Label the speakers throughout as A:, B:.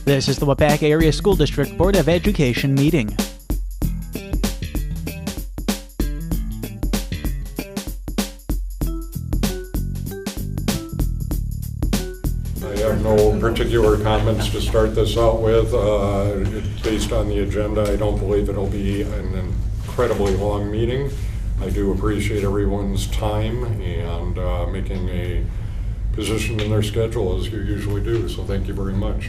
A: This is the Waupaca Area School District Board of Education meeting.
B: I have no particular comments to start this out with. Based on the agenda, I don't believe it'll be an incredibly long meeting. I do appreciate everyone's time and making a position in their schedule as you usually do, so thank you very much.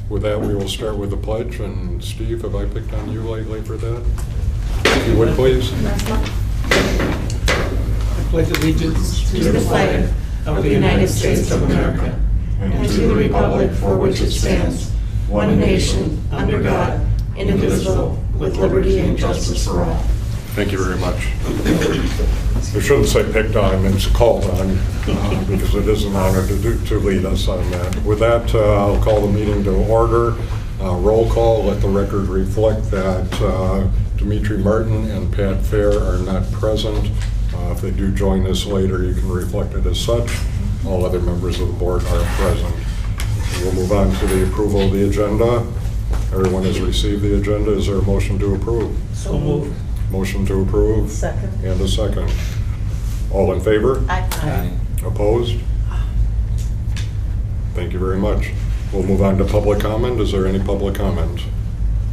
B: With that, we will start with the pledge, and Steve, have I picked on you lately for that? If you would, please.
C: I pledge allegiance
D: to the flag of the United States of America and to the republic for which it stands, one nation, under God, indivisible, with liberty and justice for all.
B: Thank you very much. I shouldn't say picked on, it's called on, because it is an honor to lead us on that. With that, I'll call the meeting to order. Roll call, let the record reflect that Dimitri Martin and Pat Fair are not present. If they do join us later, you can reflect it as such. All other members of the board are present. We'll move on to the approval of the agenda. Everyone has received the agenda. Is there a motion to approve?
C: So moved.
B: Motion to approve.
D: Second.
B: And a second. All in favor?
D: Aye.
B: Opposed? Thank you very much. We'll move on to public comment. Is there any public comment?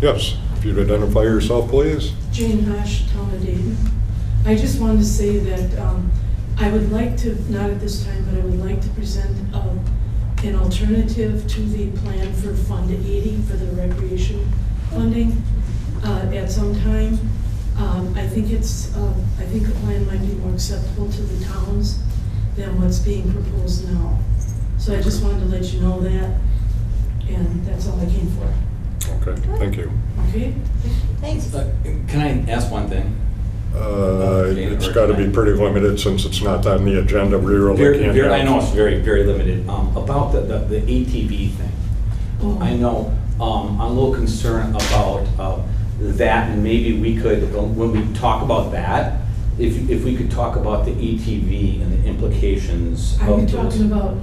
B: Yes, if you'd identify yourself, please.
E: Jane Hosh, Town of Dayton. I just wanted to say that I would like to, not at this time, but I would like to present an alternative to the plan for Fund 80 for the recreation funding at some time. I think the plan might be more acceptable to the towns than what's being proposed now. So I just wanted to let you know that, and that's all I came for.
B: Okay, thank you.
E: Okay?
D: Thanks.
F: Can I ask one thing?
B: It's got to be pretty limited since it's not on the agenda. We really can't.
F: I know it's very, very limited. About the ATV thing.
E: Oh.
F: I know I'm a little concerned about that, and maybe we could, when we talk about that, if we could talk about the ATV and the implications
E: Are you
F: of
E: talking about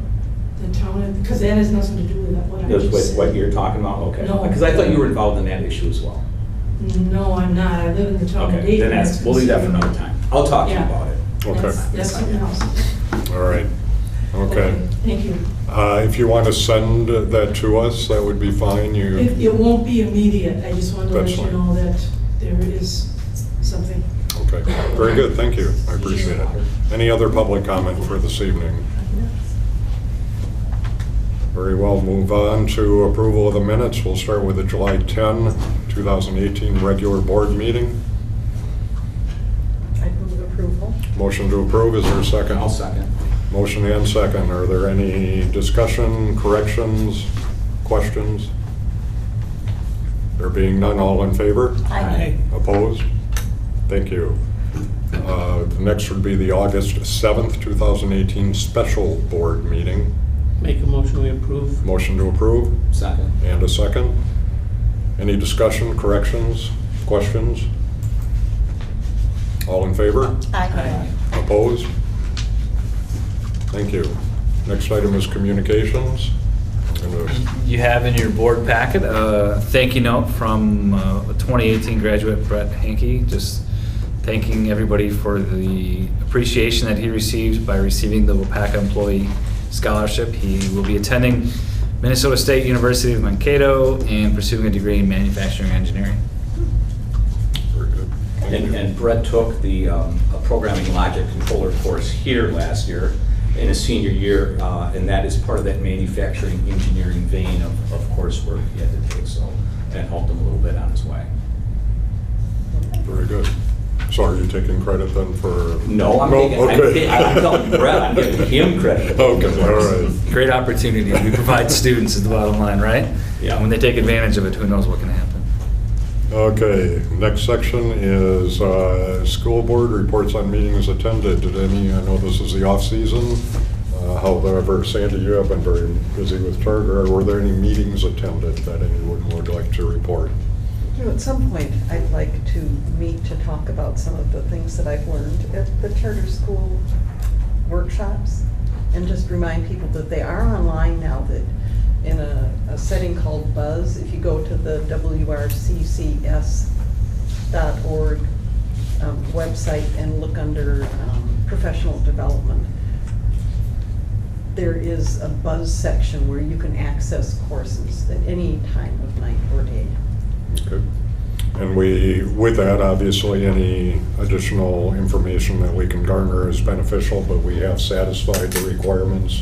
E: the town, because that has nothing to do with what I just said.
F: what you're talking about? Okay.
E: No.
F: Because I thought you were involved in that issue as well.
E: No, I'm not. I live in the town of
F: Okay,
E: Dayton.
F: then we'll leave that for another time. I'll talk to you
E: Yeah.
F: about it.
B: Okay,
E: That's something else.
B: all right. Okay.
E: Thank you.
B: If you want to send that to us, that would be fine.
E: It won't be immediate. I just wanted to
B: That's
E: let you
B: fine.
E: know that there is something.
B: Okay, very good, thank you. I appreciate it. Any other public comment for this evening? Very well, move on to approval of the minutes. We'll start with the July 10, 2018 regular board meeting.
D: I move approval.
B: Motion to approve, is there a second?
F: I'll second.
B: Motion and second. Are there any discussion, corrections, questions? There being none, all in favor?
D: Aye.
B: Opposed? Thank you. The next would be the August 7th, 2018 special board meeting.
C: Make a motion we approve.
B: Motion to approve
F: Second.
B: and a second. Any discussion, corrections, questions? All in favor?
D: Aye.
B: Opposed? Thank you. Next item is communications.
G: You have in your board packet a thank you note from a 2018 graduate, Brett Hankey, just thanking everybody for the appreciation that he received by receiving the Waupaca Employee Scholarship. He will be attending Minnesota State University of Mankato and pursuing a degree in manufacturing engineering.
B: Very good.
F: And Brett took the programming logic controller course here last year in his senior year, and that is part of that manufacturing engineering vein of coursework he had to take, so that helped him a little bit on his way.
B: Very good. So are you taking credit then for?
F: No, I'm telling Brett, I'm giving him credit.
B: Okay, all right.
G: Great opportunity. We provide students is the bottom line, right?
F: Yeah.
G: And when they take advantage of it, who knows what can happen.
B: Okay, next section is school board reports on meetings attended. Did any, I know this is the off season, however, Sandy, you have been very busy with charter. Were there any meetings attended that anyone would like to report?
H: You know, at some point, I'd like to meet to talk about some of the things that I've learned at the charter school workshops, and just remind people that they are online now, that in a a setting called Buzz. If you go to the wrccs.org website and look under professional development, there is a Buzz section where you can access courses at any time of night or day.
B: Okay. And with that, obviously, any additional information that we can garner is beneficial, but we have satisfied the requirements.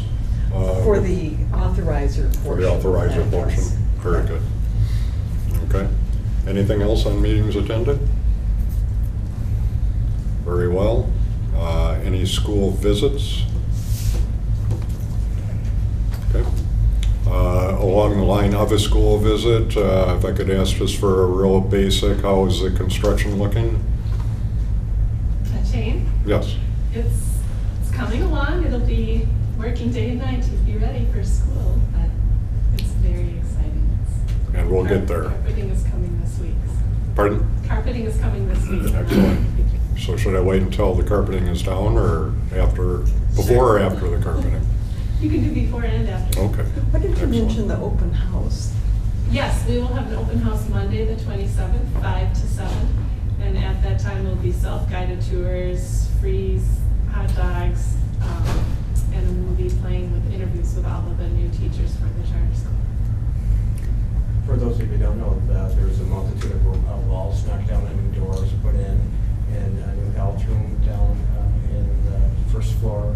H: For the authorizer portion.
B: For the authorizer
H: of that,
B: portion.
H: yes.
B: Very good. Okay. Anything else on meetings attended? Very well. Any school visits? Okay. Along the line of a school visit, if I could ask just for a real basic, how is the construction looking?
I: Shane?
B: Yes.
I: It's coming along. It'll be working day and night to be ready for school, but it's very exciting.
B: And we'll get there.
I: Carpeting is coming this week.
B: Pardon?
I: Carpeting is coming this week.
B: Excellent. So should I wait until the carpeting is down, or before or after the carpeting?
I: You can do before and after.
B: Okay.
H: Why didn't you
B: Excellent.
H: mention the open house?
I: Yes, we will have an open house Monday, the 27th, 5 to 7. And at that time, will be self-guided tours, free hot dogs, and a movie playing with interviews with all of the new teachers for the charter school.
J: For those of you who don't know, there's a multitude of walls knocked down and new doors put in, and a new health room down in the first floor.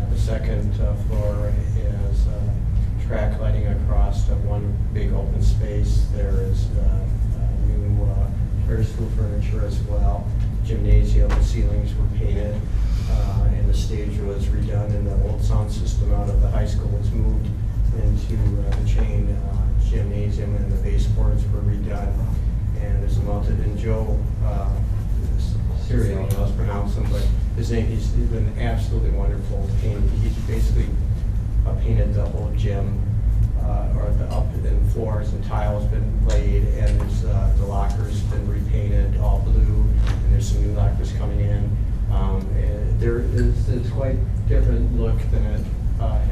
J: The second floor is track lighting across one big open space. There is new charter school furniture as well. Gymnasium, the ceilings were painted, and the stage was redone, and the old sound system out of the high school was moved into the chain gymnasium, and the baseboards were redone. And there's a and Joe Syrio, I don't know how to pronounce him, but he's been absolutely wonderful. He's basically painted the whole gym, or the up and floors and tiles been laid, and the lockers been repainted all blue, and there's some new lockers coming in. It's quite different look than it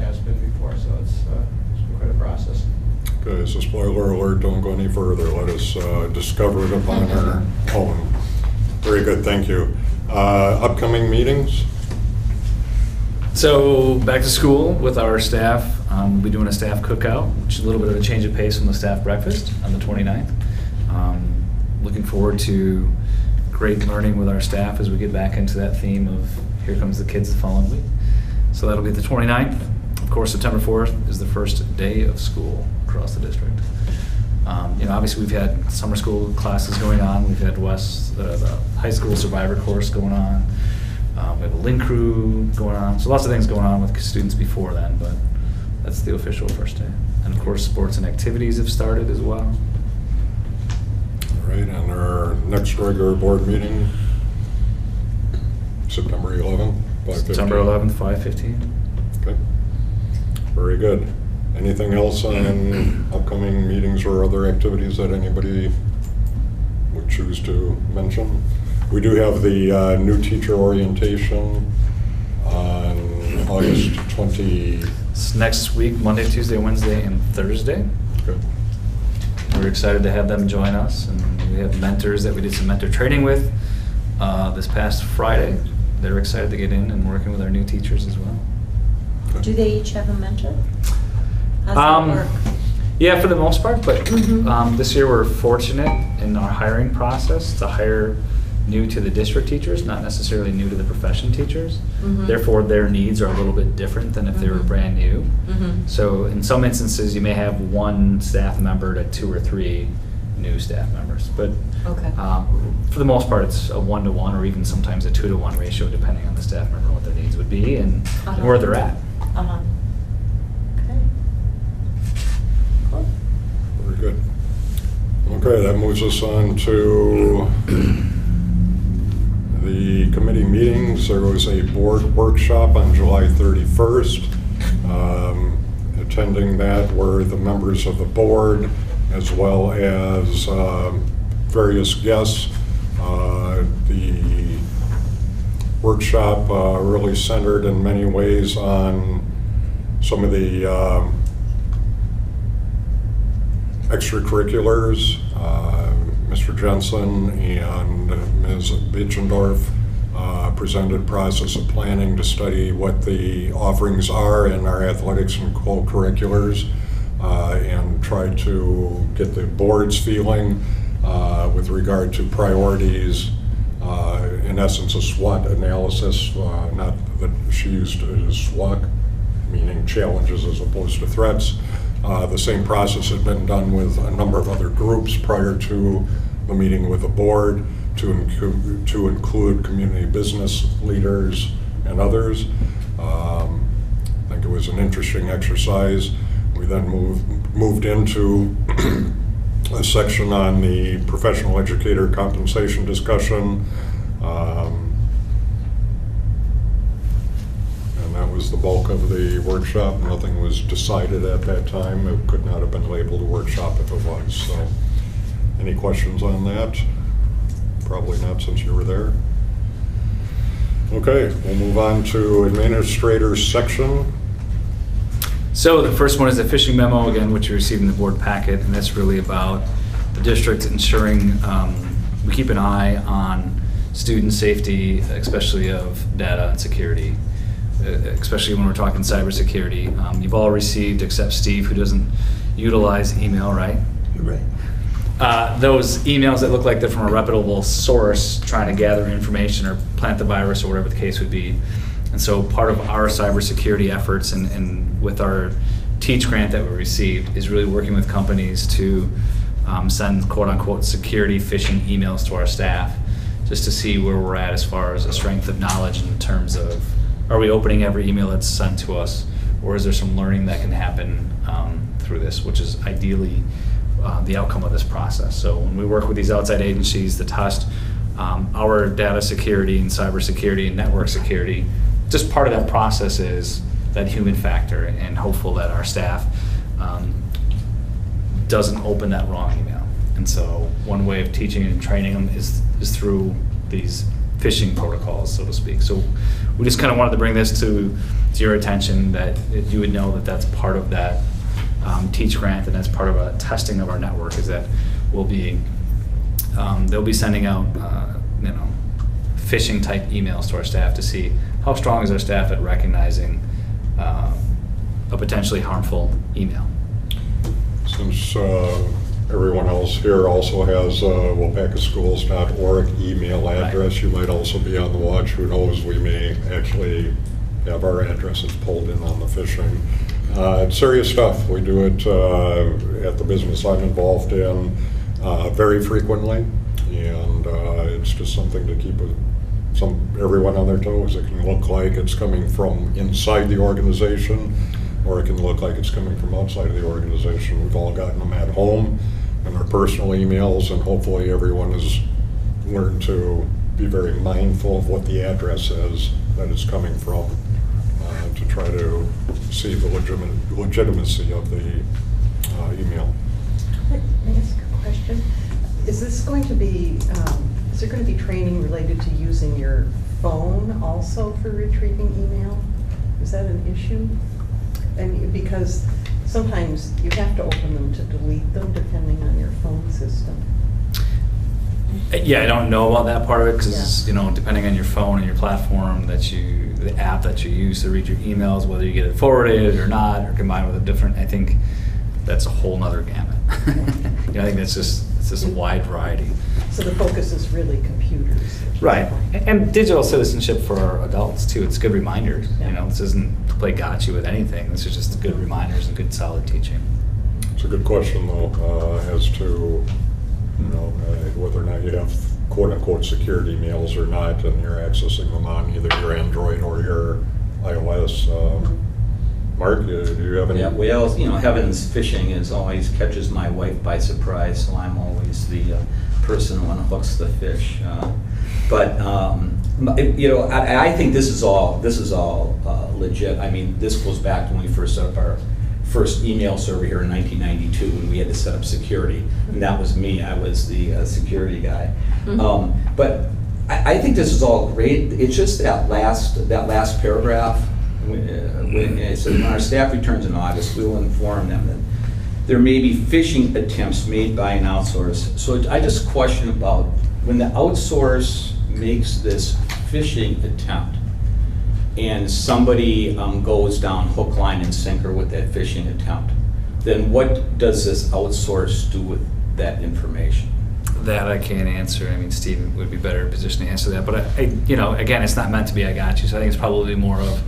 J: has been before, so it's been quite a process.
B: Okay, so spoiler alert, don't go any further. Let us discover it upon our own. Very good, thank you. Upcoming meetings?
G: So back to school with our staff. We'll be doing a staff cookout, which is a little bit of a change of pace from the staff breakfast on the 29th. Looking forward to great learning with our staff as we get back into that theme of here comes the kids the following week. So that'll be the 29th. Of course, September 4th is the first day of school across the district. Obviously we've had summer school classes going on. We've had the high school survivor course going on. We have a Link crew going on. So lots of things going on with students before then, but that's the official first day. And of course, sports and activities have started as well.
B: All right, and our next regular board meeting, September 11th, 5:15.
G: September 11th, 5:15.
B: Okay, very good. Anything else on upcoming meetings or other activities that anybody would choose to mention? We do have the new teacher orientation on August 20.
G: It's next week, Monday, Tuesday, Wednesday, and Thursday.
B: Okay.
G: We're excited to have them join us, and we have mentors that we did some mentor training with this past Friday. They're excited to get in and working with our new teachers as well.
D: Do they each have a mentor? How's that work?
G: Yeah, for the most part, but
D: Mhm.
G: this year we're fortunate in our hiring process to hire new to the district teachers, not necessarily new to the profession teachers.
D: Mhm.
G: Therefore, their needs are a little bit different than if they were
D: Mhm.
G: brand new.
D: Mhm.
G: So in some instances, you may have one staff member to 2 or 3 new staff members. But
D: Okay.
G: for the most part, it's a 1-to-1 or even sometimes a 2-to-1 ratio, depending on the staff member, what their needs would be and
D: Uh-huh.
G: where they're at.
D: Uh-huh. Okay. Cool.
B: Very good. Okay, that moves us on to the committee meetings. There was a board workshop on July 31st. Attending that were the members of the board as well as various guests. The workshop really centered in many ways on some of the extracurriculars. Mr. Jensen and Ms. Biechendorf presented process of planning to study what the offerings are in our athletics and co-curriculars and try to get the board's feeling with regard to priorities. In essence, a SWOT analysis, not that she used as SWOT, meaning challenges as opposed to threats. The same process had been done with a number of other groups prior to the meeting with the board to include community business leaders and others. I think it was an interesting exercise. We then moved into a section on the professional educator compensation discussion. And that was the bulk of the workshop. Nothing was decided at that time. It could not have been labeled a workshop if it was. So, any questions on that? Probably not, since you were there. Okay, we'll move on to administrator's section.
G: So the first one is the phishing memo, again, which you received in the board packet, and that's really about the district ensuring we keep an eye on student safety, especially of data and security, especially when we're talking cybersecurity. You've all received, except Steve, who doesn't utilize email, right?
C: You're right.
G: Those emails that look like they're from a reputable source trying to gather information or plant the virus or whatever the case would be. And so part of our cybersecurity efforts and with our Teach grant that we received is really working with companies to send quote-unquote security phishing emails to our staff just to see where we're at as far as a strength of knowledge in terms of, are we opening every email that's sent to us, or is there some learning that can happen through this, which is ideally the outcome of this process. So when we work with these outside agencies to test our data security and cybersecurity and network security, just part of that process is that human factor, and hopeful that our staff doesn't open that wrong email. And so one way of teaching and training them is through these phishing protocols, so to speak. So we just kind of wanted to bring this to your attention, that you would know that that's part of that Teach grant, and that's part of a testing of our network, is that we'll be they'll be sending out phishing type emails to our staff to see how strong is our staff at recognizing a potentially harmful email.
B: Since everyone else here also has waupacaschools.org email address,
G: Right.
B: you might also be on the watch. Who knows, we may actually have our addresses pulled in on the phishing. It's serious stuff. We do it at the business I'm involved in very frequently, and it's just something to keep everyone on their toes. It can look like it's coming from inside the organization, or it can look like it's coming from outside of the organization. We've all gotten them at home in our personal emails, and hopefully everyone has learned to be very mindful of what the address is that it's coming from, to try to see the legitimacy of the email.
H: Can I ask a question? Is this going to be, is there going to be training related to using your phone also for retrieving email? Is that an issue? And because sometimes you have to open them to delete them depending on your phone system.
G: Yeah, I don't know about that part of it, because
H: Yeah.
G: depending on your phone and your platform the app that you use to read your emails, whether you get it forwarded or not, or combined with a different, I think that's a whole nother gamut. I think it's just a wide variety.
H: So the focus is really computers.
G: Right, and digital citizenship for adults too. It's good reminders.
H: Yeah.
G: This isn't to play gotcha with anything. This is just good reminders and good solid teaching.
B: It's a good question, though, as to whether or not you have quote-unquote security emails or not, and you're accessing them on either your Android or your iOS. Mark, do you have any?
F: Yeah, well, Heaven's phishing always catches my wife by surprise, so I'm always the person who unhooks the fish. I think this is all legit. I mean, this goes back to when we first set up our first email server here in 1992, when we had to set up security, and that was me. I was the security guy.
H: Mm-hmm.
F: But I think this is all great. It's just that last paragraph. When it says, when our staff returns in August, we will inform them that there may be phishing attempts made by an outsource. So I just question about when the outsource makes this phishing attempt and somebody goes down hook, line, and sinker with that phishing attempt, then what does this outsource do with that information?
G: That I can't answer. I mean, Steve would be better positioned to answer that. But again, it's not meant to be I got you. So I think it's probably more of,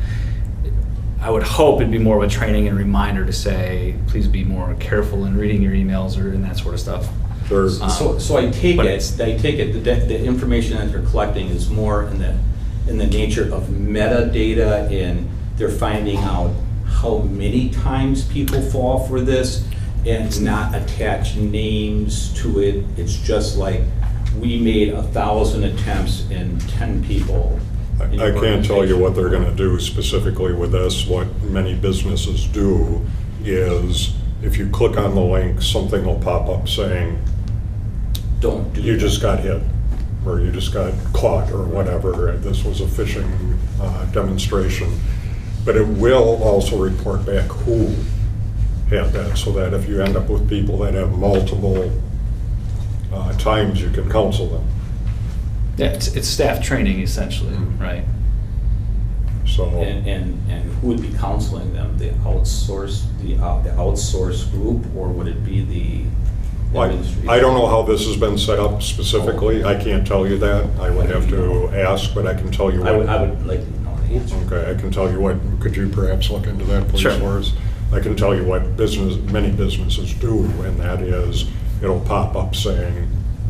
G: I would hope it'd be more of a training and reminder to say, please be more careful in reading your emails or in that sort of stuff.
F: So I take it, the information that they're collecting is more in the nature of metadata, and they're finding out how many times people fall for this and not attach names to it. It's just like, we made 1,000 attempts and 10 people.
B: I can't tell you what they're going to do specifically with this. What many businesses do is, if you click on the link, something will pop up saying,
F: don't do
B: you
F: that.
B: just got hit, or you just got caught, or whatever. This was a phishing demonstration. But it will also report back who had that, so that if you end up with people that have multiple times, you can counsel them.
G: Yeah, it's staff training essentially, right?
B: So.
F: And who would be counseling them? The outsource group, or would it be the administration?
B: I don't know how this has been set up specifically. I can't tell you that. I would have to ask, but I can tell you what.
F: I would like to know the answer.
B: Okay, I can tell you what. Could you perhaps look into that, please,
G: Sure.
B: for us? I can tell you what many businesses do, and that is, it'll pop up saying,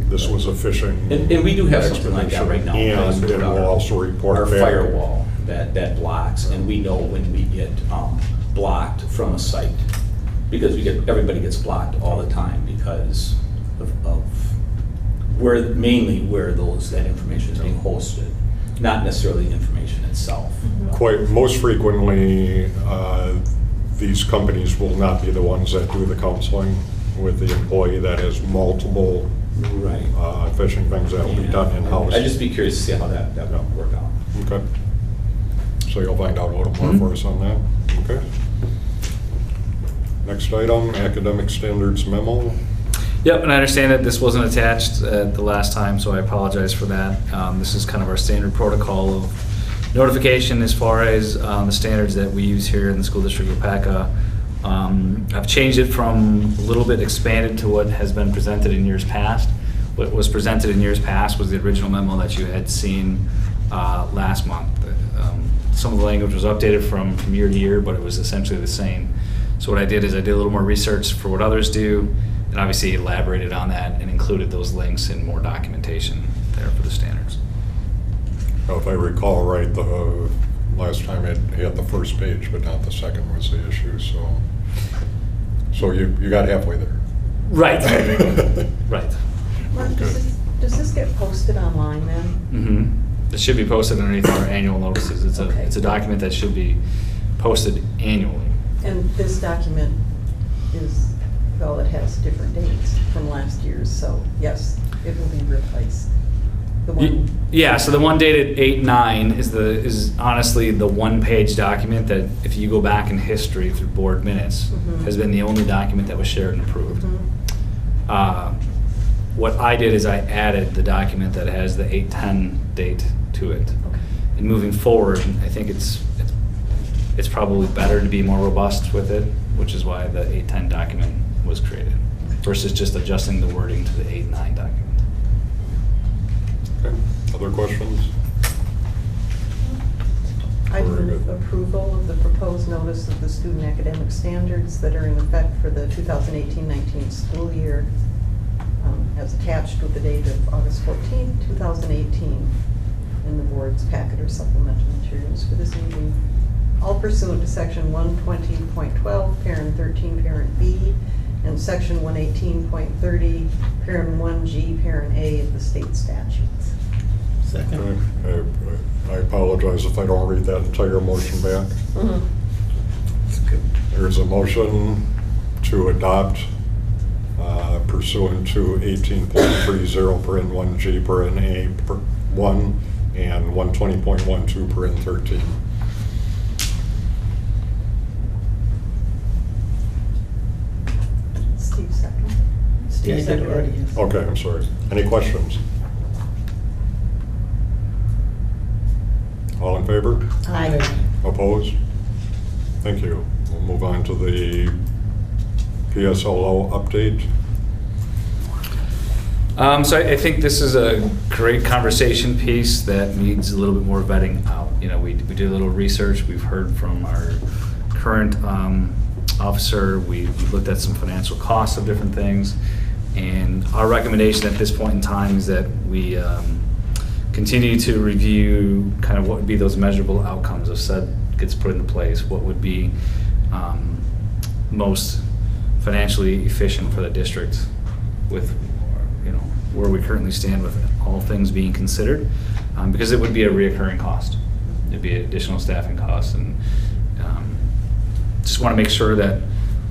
B: this was a phishing.
F: And we do have something like that right now.
B: And it will also report
F: our
B: back.
F: firewall that blocks, and we know when we get blocked from a site, because everybody gets blocked all the time because of mainly where that information is being hosted, not necessarily the information itself.
B: Most frequently, these companies will not be the ones that do the counseling with the employee that has multiple phishing things that will be done in-house.
F: I'd just be curious to see how that will work out.
B: Okay. So you'll find out a little more for us on that? Okay. Next item, academic standards memo.
G: Yep, and I understand that this wasn't attached the last time, so I apologize for that. This is kind of our standard protocol of notification as far as the standards that we use here in the school district of Waupaca. I've changed it from a little bit expanded to what has been presented in years past. What was presented in years past was the original memo that you had seen last month. Some of the language was updated from year to year, but it was essentially the same. So what I did is I did a little more research for what others do, and obviously elaborated on that and included those links and more documentation there for the standards.
B: Now, if I recall right, the last time it had the first page, but not the second was the issue, so you got halfway there.
G: Right. Right.
H: Mark, does this get posted online then?
G: Mm-hmm. It should be posted underneath our annual notices. It's a document that should be posted annually.
H: And this document is, well, it has different dates from last year's, so yes, it will be replaced. The one.
G: Yeah, so the one dated 8/9 is honestly the one-page document that, if you go back in history through board minutes, has been the only document that was shared and approved. What I did is I added the document that has the 8/10 date to it.
H: Okay.
G: And moving forward, I think it's probably better to be more robust with it, which is why the 8/10 document was created, versus just adjusting the wording to the 8/9 document.
B: Okay. Other questions?
H: I
B: Very
H: move
B: good.
H: approval of the proposed notice of the student academic standards that are in effect for the 2018-19 school year, as attached with the date of August 14, 2018, in the board's packet or supplemental materials for this meeting. All pursuant to section 120.12, parent 13, parent B, and section 118.30, parent 1G, parent A of the state statutes.
C: Second.
B: Okay. I apologize if I don't read that entire motion back. There's a motion to adopt pursuant to 18.30 per N 1G per N A per 1 and 120.12 per N 13.
C: Yeah, I did already, yes.
B: Okay, I'm sorry. Any questions? All in favor?
D: Aye.
B: Opposed? Thank you. We'll move on to the PSLO update.
G: So I think this is a great conversation piece that needs a little bit more vetting out. You know, we did a little research. We've heard from our current officer. We looked at some financial costs of different things. And our recommendation at this point in time is that we continue to review kind of what would be those measurable outcomes if said gets put into place. What would be most financially efficient for the district with, you know, where we currently stand with all things being considered, because it would be a reoccurring cost. It'd be additional staffing costs, and just want to make sure that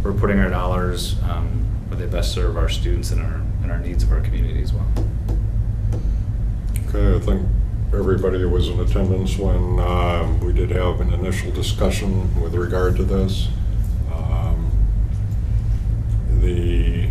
G: we're putting our dollars where they best serve our students and our needs of our community as well.
B: Okay, I think everybody was in attendance when we did have an initial discussion with regard to this. The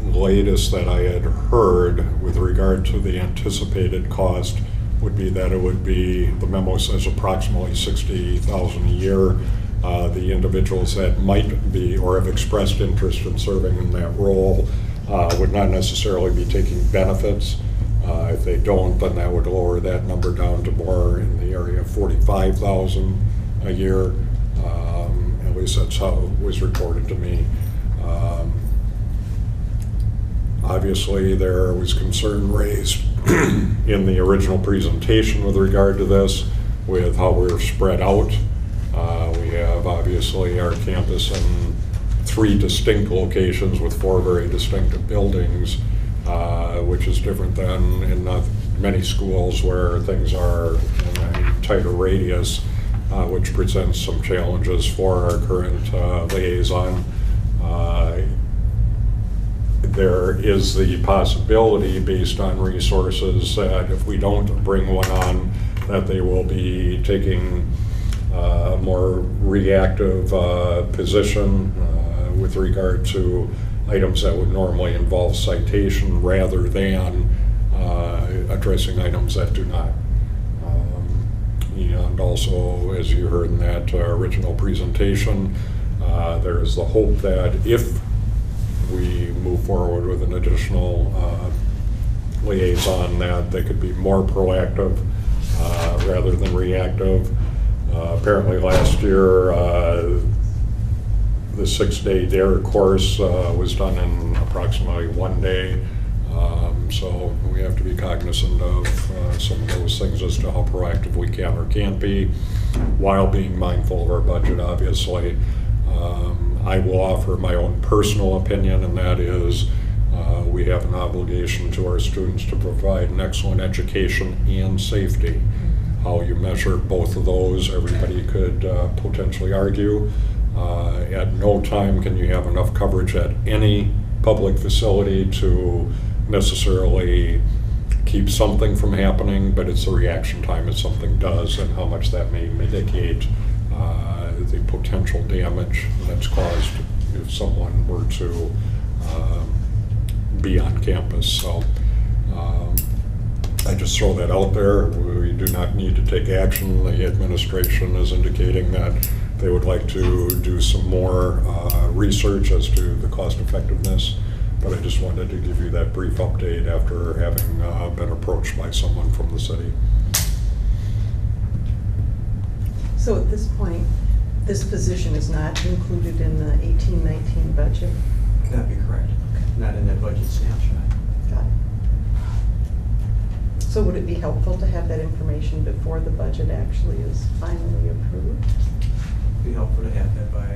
B: latest that I had heard with regard to the anticipated cost would be that it would be, the memo says approximately $60,000 a year. The individuals that might be or have expressed interest in serving in that role would not necessarily be taking benefits. If they don't, then that would lower that number down to more in the area of $45,000 a year. At least that's how it was reported to me. Obviously, there was concern raised in the original presentation with regard to this, with how we're spread out. We have obviously our campus in 3 distinct locations with 4 very distinctive buildings, which is different than in many schools where things are in a tighter radius, which presents some challenges for our current liaison. There is the possibility, based on resources, that if we don't bring one on, that they will be taking a more reactive position with regard to items that would normally involve citation rather than addressing items that do not. And also, as you heard in that original presentation, there is the hope that if we move forward with an additional liaison, that they could be more proactive rather than reactive. Apparently last year, the 6-day DARE course was done in approximately 1 day. So we have to be cognizant of some of those things as to how proactive we can or can't be, while being mindful of our budget, obviously. I will offer my own personal opinion, and that is we have an obligation to our students to provide an excellent education and safety. How you measure both of those, everybody could potentially argue. At no time can you have enough coverage at any public facility to necessarily keep something from happening, but it's the reaction time if something does and how much that may mitigate the potential damage that's caused if someone were to be on campus. So I just throw that out there. We do not need to take action. The administration is indicating that they would like to do some more research as to the cost effectiveness, but I just wanted to give you that brief update after having been approached by someone from the city.
H: So at this point, this position is not included in the 18-19 budget?
J: That'd be correct. Not in that budget snapshot.
H: Got it. So would it be helpful to have that information before the budget actually is finally approved?
J: It'd be helpful to have that by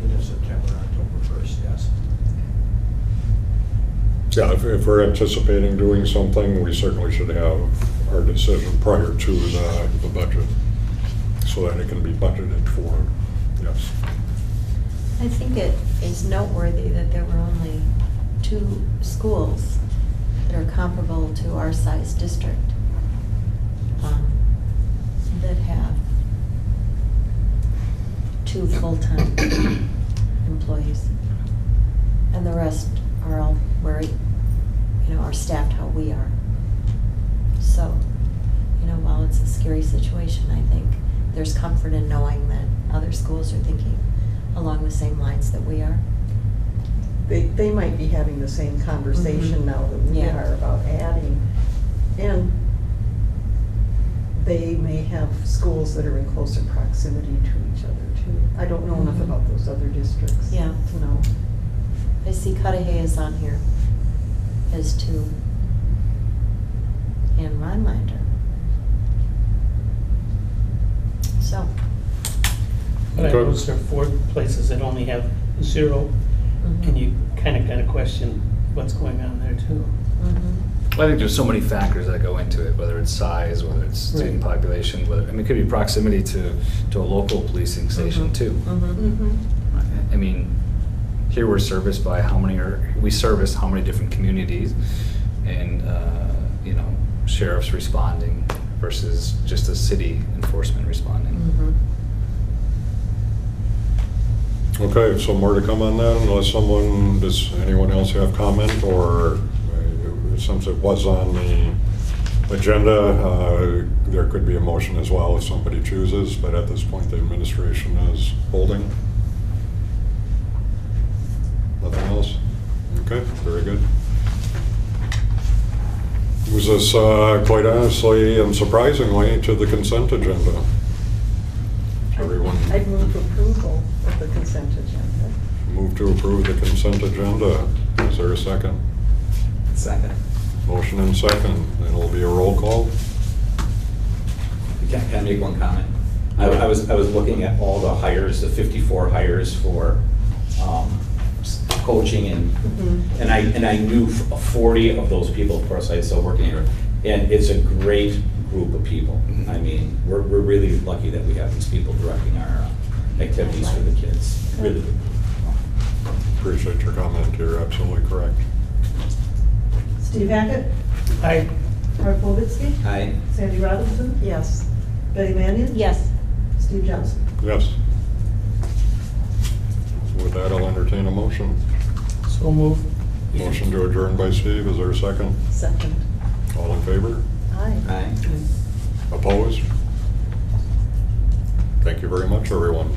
J: end of September, October 1st, yes.
B: Yeah, if we're anticipating doing something, we certainly should have our decision prior to the budget, so that it can be budgeted for, yes.
D: I think it is noteworthy that there were only 2 schools that are comparable to our size district that have 2 full-time employees, and the rest are all worried, are staffed how we are. So, while it's a scary situation, I think there's comfort in knowing that other schools are thinking along the same lines that we are.
H: They might be having the same conversation now that we
D: Yeah.
H: are about adding. And they may have schools that are in closer proximity to each other too. I don't know enough
D: Mhm.
H: about those other districts
D: Yeah.
H: to know.
D: I see Cudahy is on here as two. And Rhinelander. So.
C: But I
B: Okay.
C: noticed there are 4 places that only have 0,
D: mhm.
C: and you kind of got to question what's going on there too.
D: Mhm.
G: I think there's so many factors that go into it, whether it's size, whether it's student
C: Right.
G: population, it could be proximity to a local policing station
D: Mhm.
G: too.
D: Mhm.
H: Mm-hmm.
G: I mean, here we're serviced by we service how many different communities and, sheriffs responding versus just a city enforcement responding.
D: Mhm.
B: Okay, so more to come on that, unless does anyone else have comment, or since it was on the agenda, there could be a motion as well if somebody chooses, but at this point, the administration is holding. Nothing else? Okay, very good. Was this, quite honestly and surprisingly, to the consent agenda? Everyone
H: I'd move approval of the consent agenda.
B: move to approve the consent agenda. Is there a second?
F: Second.
B: Motion and second, and it'll be a roll call.
F: Can I make one comment? I was looking at all the hires, the 54 hires for coaching, and I knew 40 of those people. Of course, I still working here, and it's a great group of people. I mean, we're really lucky that we have these people directing our activities for the kids. Really.
B: Appreciate your comment, you're absolutely correct.
K: Steve Hackett,
C: I
K: Mark Polbisky,
F: Aye.
K: Sandy Robinson,
H: Yes.
K: Betty Mannion,
D: Yes.
K: Steve Johnson.
B: Yes. With that, I'll entertain a motion.
C: so move.
B: Motion to adjourn by Steve, is there a second?
H: Second.
B: All in favor?
H: Aye.
F: Aye.
B: Opposed? Thank you very much, everyone.